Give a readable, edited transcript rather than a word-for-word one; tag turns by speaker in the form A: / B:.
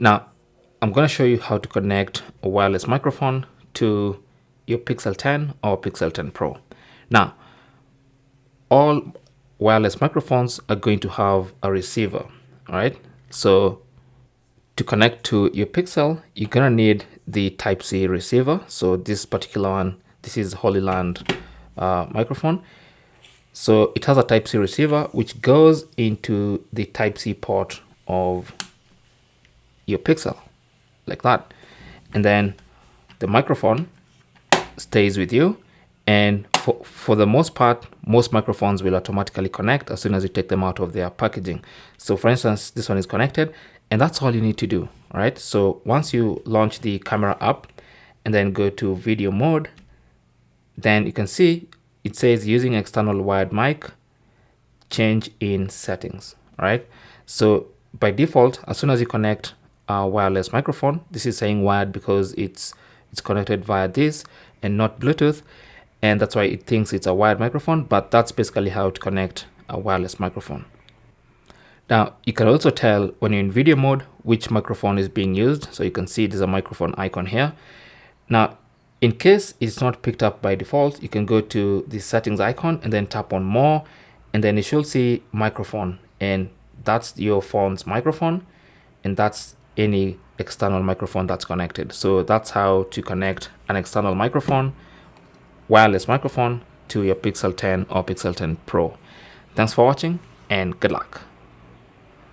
A: Now, I'm going to show you how to connect a wireless microphone to your Pixel 10 or Pixel 10 Pro. Now, all wireless microphones are going to have a receiver, all right? So to connect to your Pixel, you're going to need the Type-C receiver. So this particular one, this is Holy Land microphone. So it has a Type-C receiver, which goes into the Type-C port of your Pixel, like that. And then the microphone stays with you. And for the most part, most microphones will automatically connect as soon as you take them out of their packaging. So for instance, this one is connected, and that's all you need to do, all right? So once you launch the camera app and then go to video mode, then you can see it says using external wired mic, change in settings, all right? So by default, as soon as you connect a wireless microphone, this is saying wired because it's connected via this and not Bluetooth, and that's why it thinks it's a wired microphone, but that's basically how to connect a wireless microphone. Now, you can also tell when you're in video mode which microphone is being used. So you can see there's a microphone icon here. Now, in case it's not picked up by default, you can go to the settings icon and then tap on more, and then you should see microphone, and that's your phone's microphone, and that's any external microphone that's connected. So that's how to connect an external microphone, wireless microphone, to your Pixel 10 or Pixel 10 Pro. Thanks for watching and good luck.